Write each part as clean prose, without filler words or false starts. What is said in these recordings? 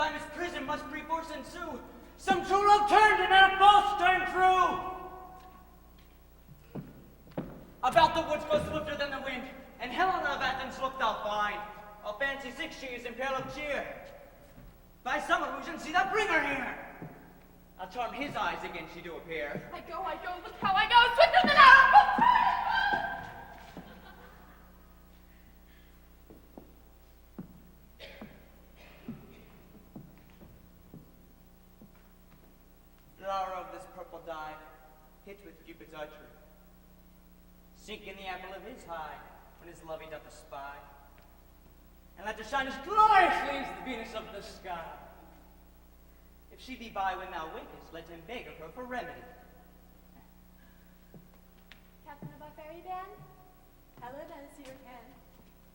sublime as prison must perforce ensue. Some true love turned and not a false turned true. About the woods go swifter than the wind, and Helena of Athens looked thou fine. I'll fancy 6 years in pale of cheer. By some illusion, see thou bring her here. I'll charm his eyes against she do appear. I go, look how I go, swifter than arrow! Flower of this purple dye, hit with Cupid's archery. Sink in the apple of his eye, when his love he doth espy. And let her shine as gloriously as the Venus of the sky. If she be by when thou wakest, let him beg of her for remedy. Captain of our fairy band, Helena is here again,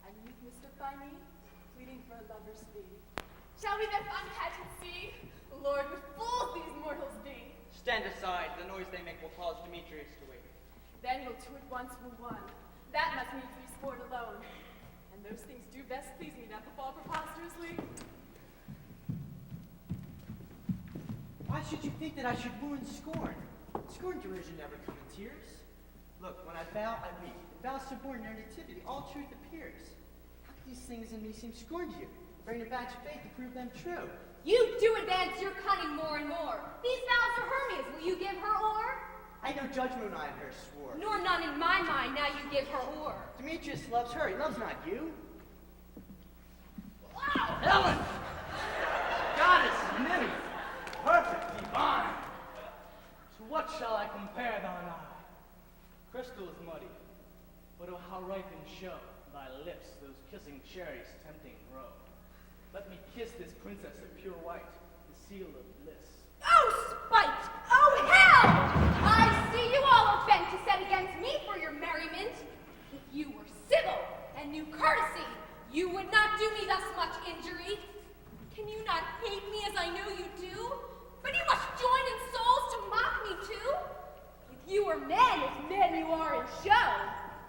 and you've mistook by me, pleading for a lover's fee. Shall we then uncatch at sea? Lord, what fools these mortals be! Stand aside, the noise they make will cause Demetrius to wake. Then we'll two at once woo one. That must needs be sport alone. And those things do best please me that befall preposterously. Why should you think that I should woo and scorn? Scorn, derision never come in tears. Look, when I vow, I weep. In vows suborn their nativity, all truth appears. How can these things in me seem scorn to you? Bring a badge of faith to prove them true. You do advance your cunning more and more. These vows are Hermia's. Will you give her o'er? I no judgment I her swore. Nor none in my mind, now you give her o'er. Demetrius loves her, he loves not you. Wow! Helen! Goddess, nymph, perfect, divine. To what shall I compare thine eye? Crystal is muddy, but oh how ripe in show thy lips, those kissing cherries tempting grow. Let me kiss this princess of pure white, the seal of bliss. Oh, spite! Oh, hell! I see you all are bent to set against me for your merriment. If you were civil and knew courtesy, you would not do me thus much injury. Can you not hate me as I know you do? But you must join in souls to mock me too? If you were men, as men you are in show,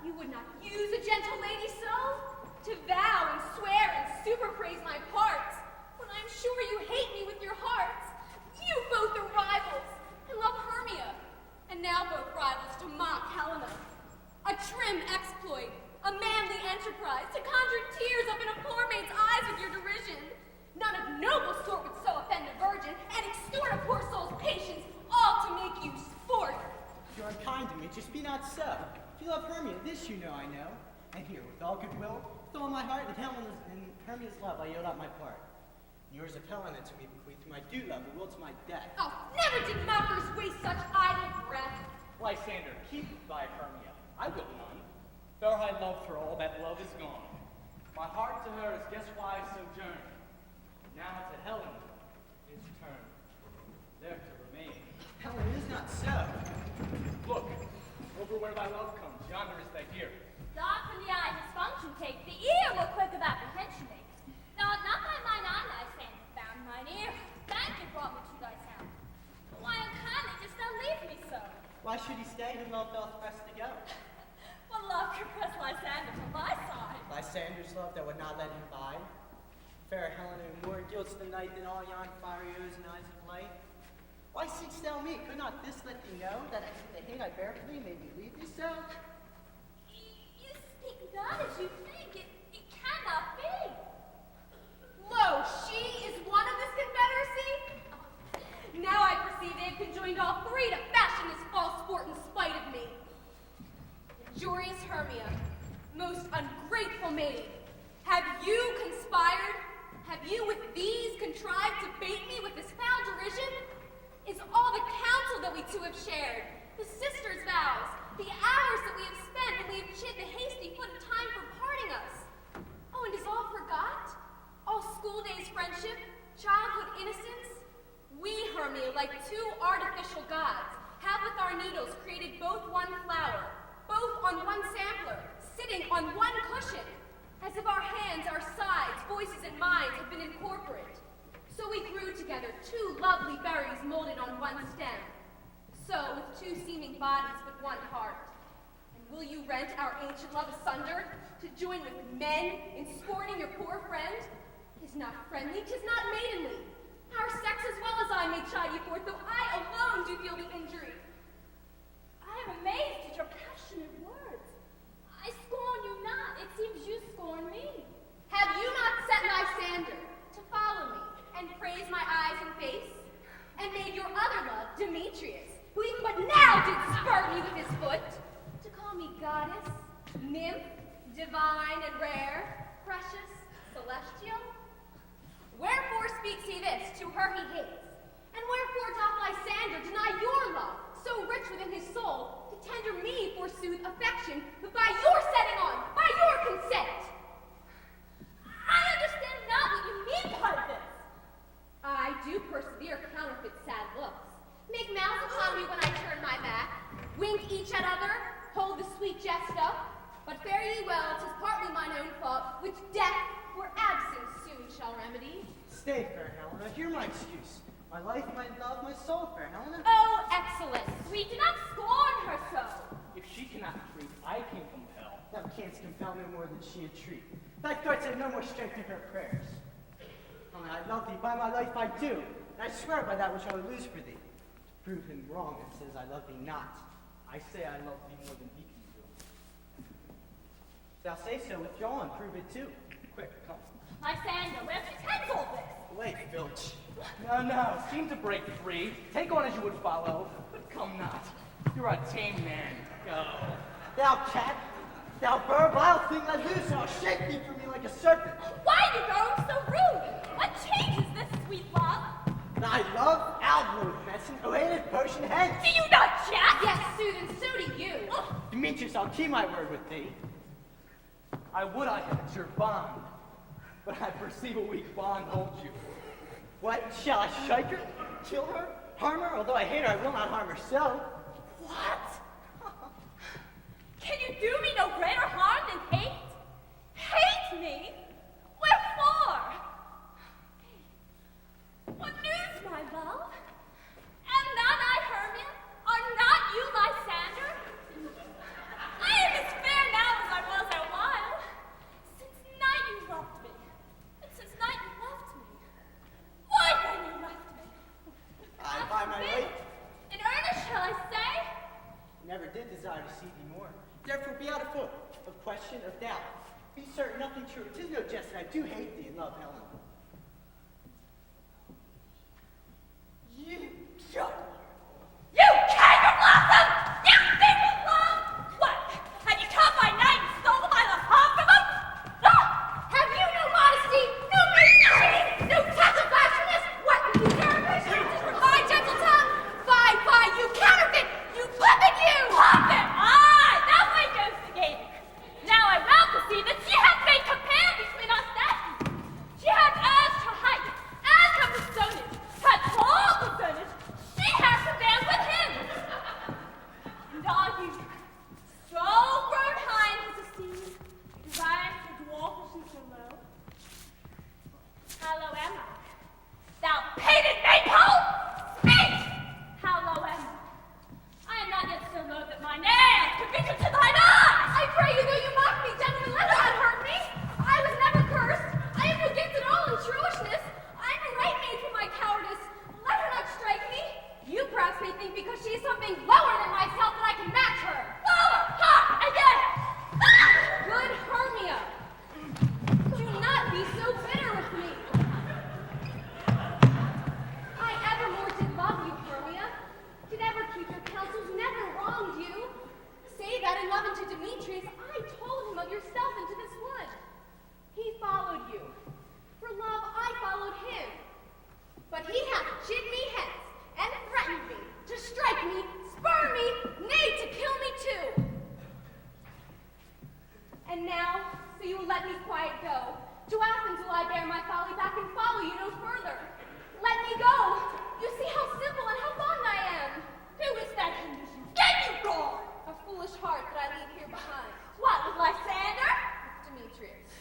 you would not use a gentle lady so? To vow and swear and super-praise my parts, when I'm sure you hate me with your hearts. You both are rivals. I love Hermia, and now both rivals to mock Helena. A trim exploit, a manly enterprise, to conjure tears up in a poor maid's eyes with your derision. None of noble sort would so offend a virgin, and extort a poor soul's patience, all to make you sport. You are unkind to me, just be not so. If you love Hermia, this you know I know. And here, with all goodwill, with all my heart, and Hermia's love, I yield up my part. Yours of Helena to me bequeath, whom I do love, and will to my death. Oh, never did mockers waste such idle breath. Lysander, keep thy Hermia. I will none. Though I loved her, all that love is gone. My heart to her is guess-wise sojourned. Now to Helen is turned, there to remain. Helen, it is not so. Look, over where thy love comes, yonder is thy dear. Thought from the eye his function take, the ear will quick of apprehension make. Now not by mine eye thy sand found mine ear. Thank you brought me to thy sound. But why unkindly didst thou leave me so? Why should he stay whom love doth press to go? What love could press Lysander to my side? Lysander's love that would not let him bide. Fair Helena, who more gilds the night than all yon fiery O's and eyes of light. Why seek'st thou me? Could not this let thee know that the hate I bear for thee made me leave thee so? You speak not as you think. It cannot be. Lo, she is one of this confederacy? Now I perceive they have conjoined all three to fashion this false sport in spite of me. Injurious Hermia, most ungrateful maid, have you conspired? Have you with these contrived to bait me with this foul derision? Is all the counsel that we two have shared, the sisters' vows, the hours that we have spent when we have chid the hasty foot of time for parting us? Oh, and is all forgot? All school days friendship, childhood innocence? We, Hermia, like two artificial gods, have with our needles created both one flower, both on one sampler, sitting on one cushion, as if our hands, our sides, voices, and minds have been incorporate. So we grew together, two lovely berries molded on one stem. So, with two seeming bodies but one heart. And will you rent our ancient love asunder to join with men in scorning your poor friend? 'Tis not friendly, 'tis not maidenly. Our sex as well as I may chide you forth, though I alone do feel the injury. I am amazed at your passionate words. I scorn you not. It seems you scorn me. Have you not set Lysander to follow me and praise my eyes and face, and made your other love, Demetrius, who even but now did spur me with his foot, to call me goddess, nymph, divine and rare, precious, celestial? Wherefore speaks he this to her he hates? And wherefore doth Lysander deny your love, so rich within his soul, to tender me forsooth affection, but by your setting on, by your consent? I understand not what you mean by this. I do persevere counterfeit sad looks, make mouths upon me when I turn my back, wink each at other, hold the sweet jest up, but fare ye well, 'tis partly mine own fault, which death or absence soon shall remedy. Stay, fair Helena. Hear my excuse. My life, my love, my soul, fair Helena. Oh, Excellence, we do not scorn her so. If she cannot treat, I can compel. Thou canst compel no more than she entreat. Thy threats have no more strength than her prayers. Helena, I love thee, by my life I do, and I swear by that which I would lose for thee. To prove him wrong that says I love thee not. I say I love thee more than he can do. If thou say so, withdraw and prove it too. Quick, come. Lysander, where pretends all this? Wait, Filch. No, seem to break free. Take on as you would follow, but come not. You're a tame man. Go. Thou cat, thou bird, vile thing, let loose, and I'll shake thee from me like a serpent. Why are you growing so rude? What changes this sweet love? Thy love, outward, medicine, hated potion hence. Do you not chat? Yes, Susan, so do you. Demetrius, I'll keep my word with thee. I would I had your bond, but I perceive a weak bond holds you. What, shall I strike her, kill her, harm her? Although I hate her, I will not harm her so. What? Can you do me no greater harm than hate? Hate me? Wherefore? What news, my love? Am not I Hermia? Are not you Lysander? I am as fair now as I was a while. Since night you loved me, and since night you left me. Why then you left me? I, by my life, In earnest shall I say? never did desire to see thee more. Therefore be out of foot, of question, of doubt. Be certain nothing true. 'Tis no jest that I do hate thee and love Helen. You juggler! You canker blossom! You thief of love! What? Have you come by night and stolen my love heart from him? Ah! Have you no modesty, no maidens, no touch of bashfulness? What will you dare with my gentle tongue? Fie, you counterfeit, you puppet, you! Puppet! Aye, thou may ghost Now I well perceive that she hath made compare between us then. She hath urged her height, and her personage, her tall personage, she hath prevailed with him. And are you so grown high in his esteem, desiring so dwarfish and so low? How low am I? Thou painted maypole! Speak! How low am I? I am not yet so low that mine nails could reach into thine eyes! I pray you, though you mock me, gentlemen, let her not hurt me. I was never cursed. I have no gift at all in truishness. I am a right maid for my cowardice. Let her not strike me. You perhaps may think because she is something lower than myself that I can match her. Lower! Ha! Again! Ah! Good Hermia, do not be so bitter with me. I evermore did love you, Hermia. Did ever keep your counsels, never wronged you. Say that in love unto Demetrius, I told him of yourself into this wood. He followed you. For love, I followed him. But he hath chid me hence, and threatened me, to strike me, spur me, nay, to kill me too. And now, so you will let me quiet go, to Athens will I bear my folly back and follow you no further. Let me go. You see how simple and how fond I am. Who is that condition? Get you gone! A foolish heart that I leave here behind. What, with Lysander? Demetrius.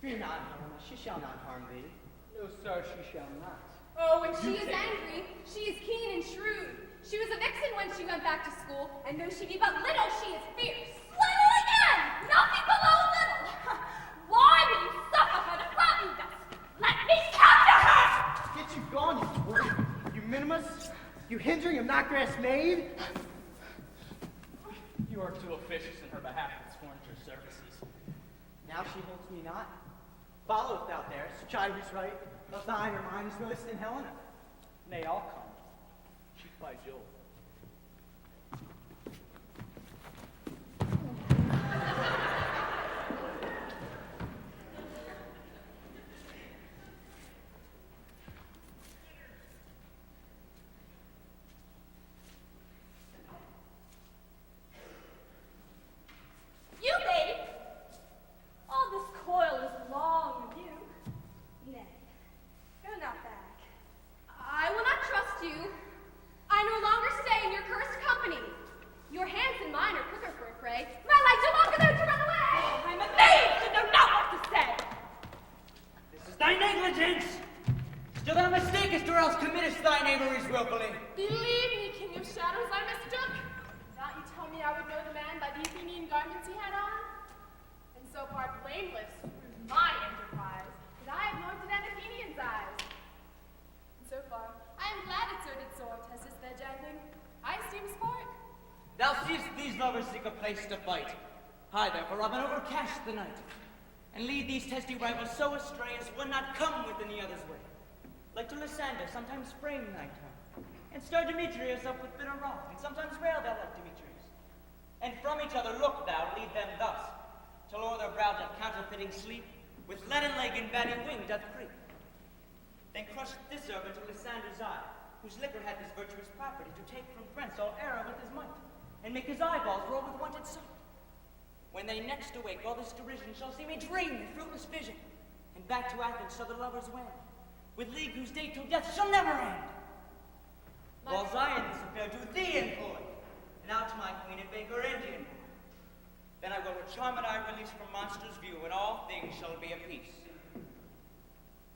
Fear not, Helena, she shall not harm thee. No, sir, she shall not. Oh, when she You is take it. angry, she is keen and shrewd. She was a vixen when she went back to school, and though she be but little, she is fierce. Little again! Nothing below little! Why will you suffer her to frighten us? Knotgrass maid? You are too officious in her behalf and scorns your services. Now she holds me not. Followeth thou there, strive is right, of thine or mine is most in Helena. Nay, I'll come. Cheek by Jove. You, lady! All this coil is long of you. Nay, go not back. I will not trust you. I no longer stay in your cursed company. Your hands and mine are quicker for a prey. My legs are longer than to run away. I'm amazed and know not what to say. This is thy negligence! Still thou mistakest, or else committest thy knaveries wilfully. Believe me, King of Shadows, I mistook. Not you tell me I would know the man by the Athenian garments he had on? And so far blameless proves my enterprise, that I have looked at an Athenian's eyes. And so far, I am glad it did sword, as is their jangling. I esteem sport. Thou seest these lovers seek a place to fight. I therefore Robin overcast the night, and lead these testy rivals so astray as would not come within the other's way. Like to Lysander, sometimes frame thy tongue, and stir Demetrius up with bitter wrong, and sometimes rail thou like Demetrius. And from each other look thou, lead them thus, till o'er their brow doth counterfeiting sleep, with leaden leg and batty wing doth creep. Then crush this herb into Lysander's eye, whose liquor hath his virtuous property, to take from thence all error with his might, and make his eyeballs roll with wonted sight. When they next awake, all this derision shall seem a dream and fruitless vision, and back to Athens shall the lovers wend, with league whose date till death shall never end. Whiles I in this affair do thee employ, and out to my queen and beg her Indian boy. Then I will with charmed eye release from monsters' view, and all things shall be at peace.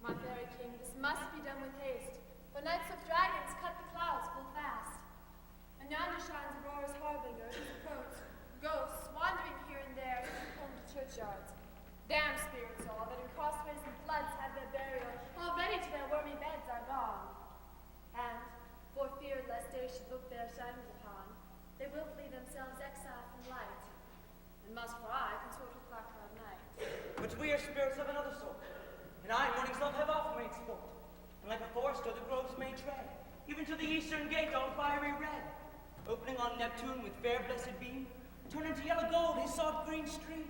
My fairy king, this must be done with haste, for nets of dragons cut the clouds full fast. And yonder shines Aurora's harbinger, whose approach, ghosts wandering here and there to home to churchyards. Damned spirits all, that in crossways and floods had their burial, already to their wormy beds are gone. And, for fear lest day should look their shadows upon, they will flee themselves exile from light, and must for I consort with black-cloud night. But we are spirits of another sort, and I morning's love have oft made sport, and like a forest o'er the groves may tread, even to the eastern gate all fiery red, opening on Neptune with fair blessed beam, turn into yellow gold his soft green stream.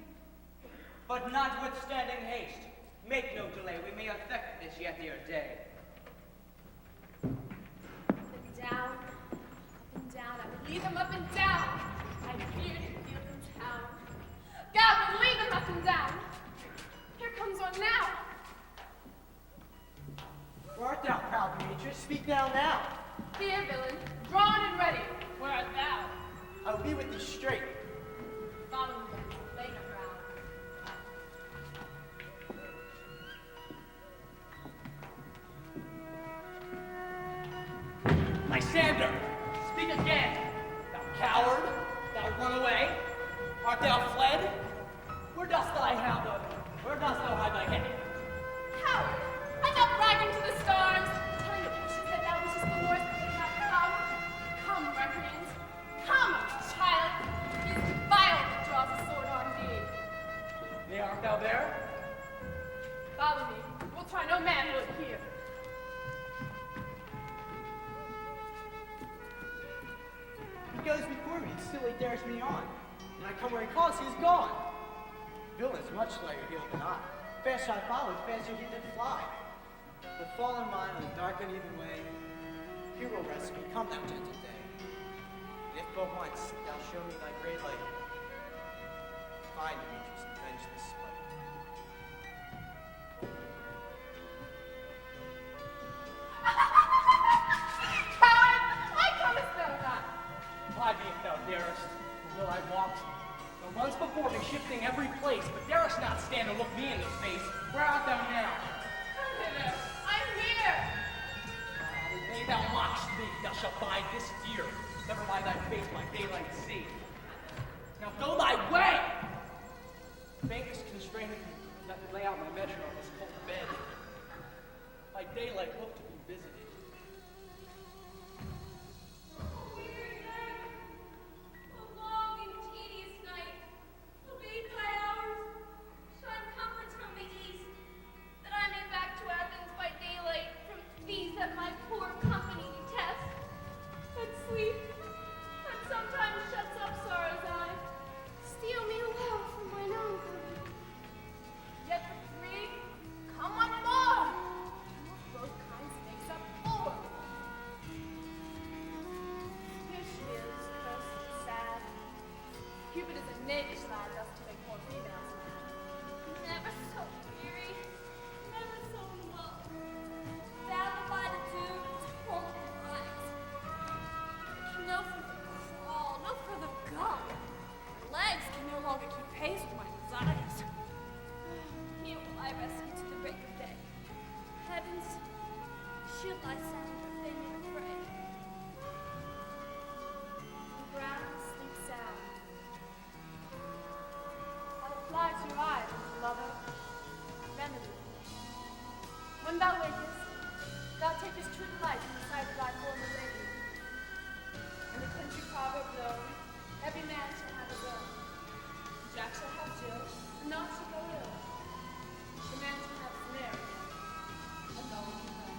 But notwithstanding haste, make no delay, we may effect this yet ere day. Up and down, I would lead them up and down. I fear to feel them town. God would lead them up and down. Here comes one now. Where art thou, proud Demetrius? Speak thou now. Here, villain, drawn and ready. Where art thou? I will be with thee straight. Follow me then, lay no ground. Lysander, speak again. Thou coward, thou run away. Art thou fled? Where dost thou hide thy head? Coward, I not bragging to the stars, telling the pushes that thou wishest the wars that would not come. Come, recreant. Come, child. It is the vile that draws a sword on thee. Nay, art thou there? Follow me. We'll try no manhood here. He goes before me, still he dares me on. When I come where he calls, he is gone. Villains much slayer healed than I. Faster I followed, faster he did fly. But fallen mine on the dark uneven way, here will rest me, come thou gentle day. And if but once thou show me thy great light, find Demetrius and avenge this spite. Coward, why comest thou not? Fly me if thou darest, or will I walk? Thou runs before me, shifting every place, but darest not stand and look me in the face. Where art thou now? Come hither. I'm here. Nay, thou mockst me, thou shalt bide this year. Never mind thy face by daylight see. Now go thy way! Faintness constraineth me, let me lay out my measure on this cold bed. By daylight hope to be visited. rescue to the break of day. Heavens, shield Lysander if they may pray. The ground sleeps sound. I'll fly to your eyes, lover. Remedy. When thou wakest, thou takest true delight in the sight of thy former lady. And the country proverb known, every man shall have his own. Jack shall have Jill, and naught shall go ill. The man shall have his Mary, and no one will know.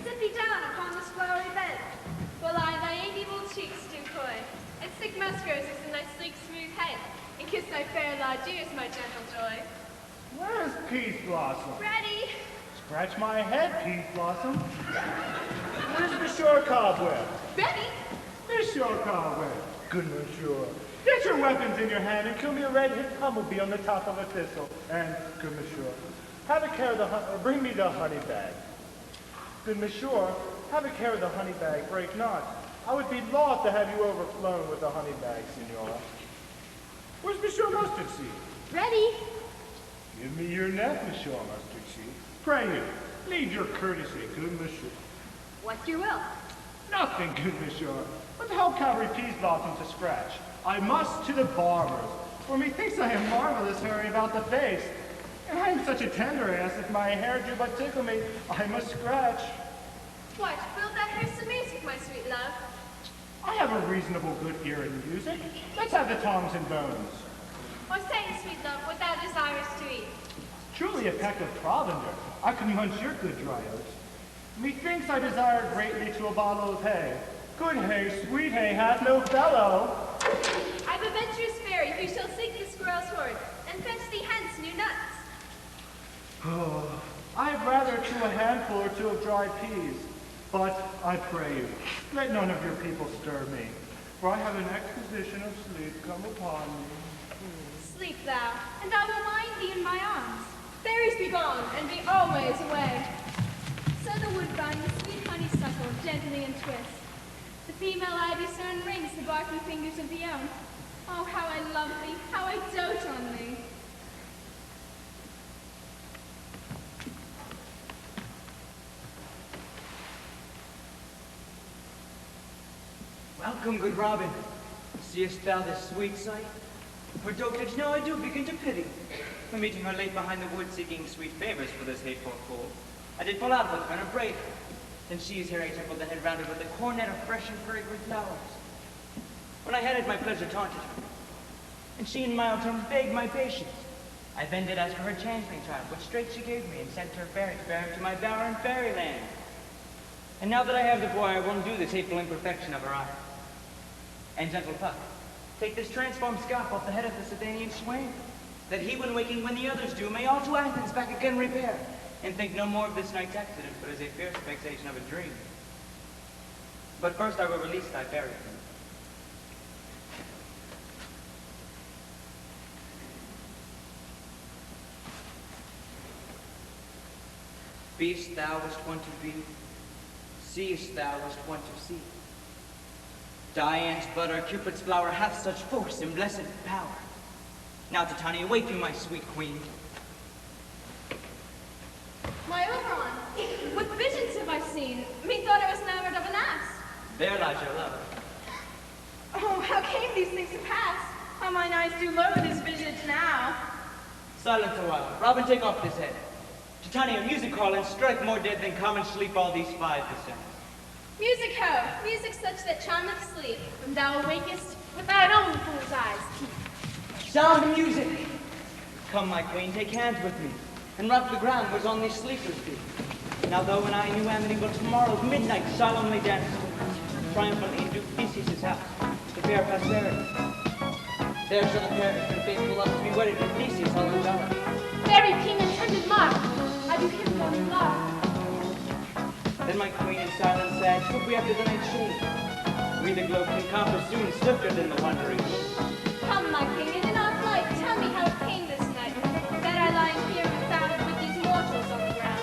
Sit thee down upon this flowery bed, while I thy amiable cheeks do coy, and stick musk roses in thy sleek smooth head, and kiss thy fair large ears, my gentle joy. Where's Peace Blossom? Ready? Scratch my head, Peace Blossom. Where's Monsieur Cobweb? Ready? Monsieur Cobweb. Good Monsieur. Get your weapons in your hand and kill me a red-haired humblebee on the top of a thistle. And, good Monsieur, have a care of the bring me the honey bag. Good Monsieur, have a care of the honey bag, break not. I would be loth to have you overflown with the honey bag, Signora. Where's Monsieur Mustard Seed? Ready? Give me your neck, Monsieur Mustard Seed. Pray you, lead your courtesy, good Monsieur. What's your will? Nothing, good Monsieur, but to help Cavalry Peas Blossom to scratch. I must to the barber's, for methinks I am marvelous hairy about the face. And I am such a tender ass, if my hair do but tickle me, I must scratch. What, will thou hear some music, my sweet love? I have a reasonable good ear in music. Let's have the tongs and bones. Or say, sweet love, what thou desirest to eat. Truly a peck of provender. I can munch your good dry oats. Methinks I desire greatly to a bottle of hay. Good hay, sweet hay, hath no fellow. I've a venturous fairy who shall seek the squirrel's hoard, and fetch thee hence new nuts. Oh, I'd rather to a handful or two of dry peas. But I pray you, let none of your people stir me, for I have an exposition of sleep come upon me. Sleep thou, and I will wind thee in my arms. Fairies be gone, and be always away. So the woodbine, sweet honeysuckle, gently entwist. The female ivy stone rings the barky fingers of the elm. Oh, how I love thee, how I dote on thee. Welcome, good Robin. Seest thou this sweet sight? Her dotage now I do begin to pity. For meeting her late behind the wood seeking sweet favors for this hateful fool, I did fall out with her and upbraid her. Then she is here I templed the head rounded with a coronet of fresh and fragrant flowers. When I had at my pleasure taunted her, and she in mild terms begged my patience, I then did ask for her changeling child, which straight she gave me, and sent her fairy to bear him to my bower in fairyland. And now that I have the boy, I won't do this hateful imperfection of her eye. And gentle Puck, take this transformed scarf off the head of the Sidonian swain, that he, when waking when the others do, may all to Athens back again repair, and think no more of this night's accident, but as a fierce vexation of a dream. But first I will release thy fairy. Beest thou wast one to be, seest thou wast one to see. Diane's butter, Cupid's flower, hath such force and blessed power. Now, Titania, wake you, my sweet queen. My Oberon, what visions have I seen? Methought I was enamored of an ass. There lies your lover. Oh, how came these things to pass? How mine eyes do loathe this visage now. Silence a while. Robin, take off this head. Titania, music call and strike more dead than common sleep all these 5 descents. Music ho, music such that charmeth sleep, when thou awakest with thine own fool's eyes. Sound the music! Come, my queen, take hands with me, and rock the ground where's on these sleepers be. Now though and I new amity will tomorrow midnight solemnly dance, triumphantly into Theseus' house, to fair posterity. There shall the pair and faithful lovers be wedded with Theseus all in valor. Very king and tended mark, I what we have to the night's shade. We the globe can compass soon swifter than the wandering moon. Come, my king, and in our flight, tell me how it came this night that I lying here confounded with these mortals on the ground.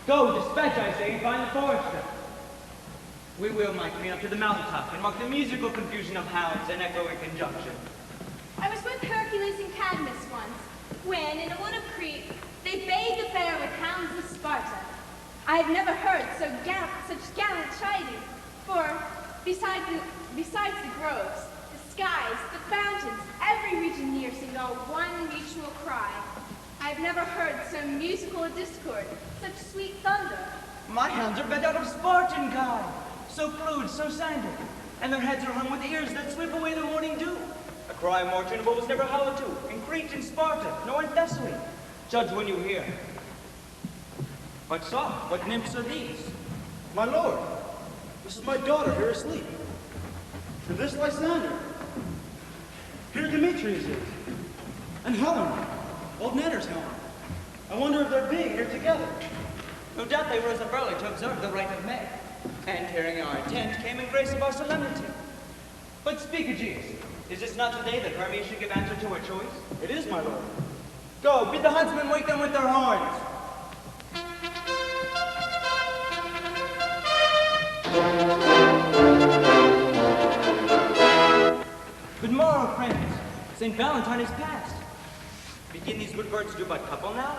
Go, dispatch, I say, and find the forester. We will, my queen, up to the mountaintop and mark the musical confusion of hounds and echoing conjunction. I was with Hercules and Cadmus once, when, in a wood of Crete, they bade the fair with hounds of Sparta. I have never heard such gallant chiding, for besides the groves, the skies, the fountains, every region near seemed all one mutual cry. I have never heard so musical a discord, such sweet thunder. My hounds are bred out of Spartan kind, so fluid, so sanded, and their heads are hung with ears that sweep away the morning dew. A cry more tunable was never hallowed to, in Crete and Sparta, nor in Thessaly. Judge when you hear. But soft, what nymphs are these? My lord, this is my daughter here asleep. And this Lysander. Here Demetrius is. And Helen, old Nanner's Helen. I wonder if they're being here together. No doubt they rose up early to observe the rite of May, and hearing our intent, came in grace of our solemnity. But speak, Aegeus, is this not the day that Hermes should give answer to her choice? It is, my lord. Go, bid the huntsmen wake them with their horns. Good morrow, friends. St. Valentine is past. Begin these good birds to do but couple now?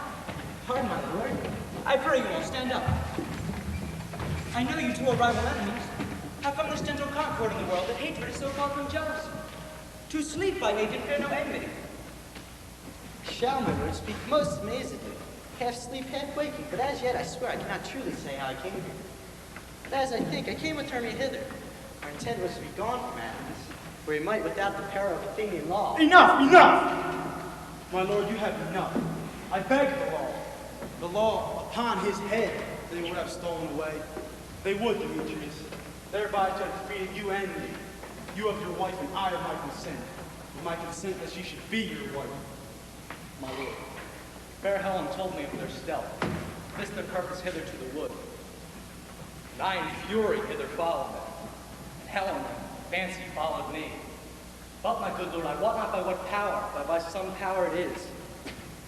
Pardon, my lord. I pray you all stand up. I know you two are rival enemies. How come this gentle concord in the world that hatred is so called from jealousy? To sleep I hate and fear no enmity. Shall, my lord, speak most amazingly. Half sleep, half waking, but as yet I swear I cannot truly say how I came here. But as I think, I came with Hermia hither. Our intent was to be gone from Athens, where he might, without the peril of Athenian law. Enough, enough! My lord, you have enough. I beg the law. The law upon his head they would have stolen away. They would, Demetrius, thereby to have defeated you and me. You of your wife and I of my consent. With my consent that she should be your wife. My lord, Fair Helen told me of their stealth. This their purpose hither to the wood. And I in fury hither followed them. And Helen, in fancy, followed me. But, my good lord, I wot not by what power, but by some power it is.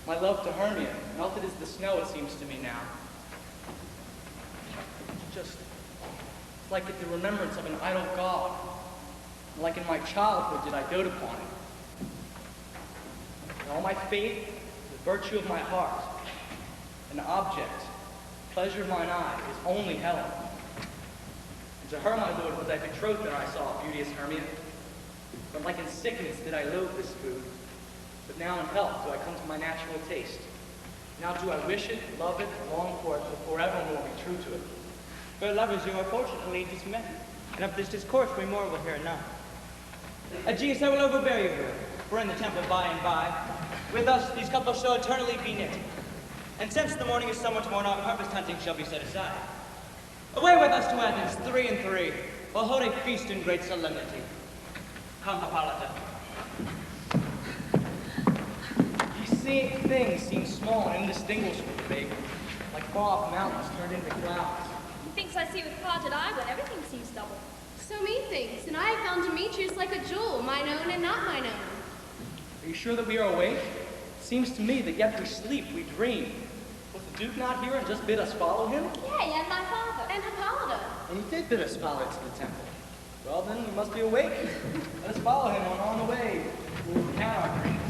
My love to Hermia, melted as the snow, it seems to me now. Just like at the remembrance of an idol god. Like in my childhood did I dote upon it. In all my faith, the virtue of my heart, an object, pleasure of mine eye, is only Helen. And to her, my lord, was I betrothed that I saw beauteous Hermia. But like in sickness did I loathe this food. But now in health do I come to my natural taste. Now do I wish it, love it, long for it, will forevermore be true to it. Fair lovers, you are fortunately dismet. and of this discourse we more will hear anon. Aegeus, I will overbear you here, for in the temple by and by, with us these couples shall eternally be knit. And since the morning is somewhat worn off, harvest hunting shall be set aside. Away with us to Athens, 3 and 3, we'll hold a feast in great solemnity. Come, Hippolyta. These things seem small and indistinguishable, big, like far-off mountains turned into clouds. Methinks I see with parted eye when everything seems double. So methinks, and I have found Demetrius like a jewel, mine own and not mine own. Are you sure that we are awake? Seems to me that yet we sleep, we dream. Was the Duke not here and just bid us follow him? Yea, and my father. And Hippolyta. And he did bid us follow to the temple. Well then, we must be awake. Let us follow him on the way. We'll count our dreams.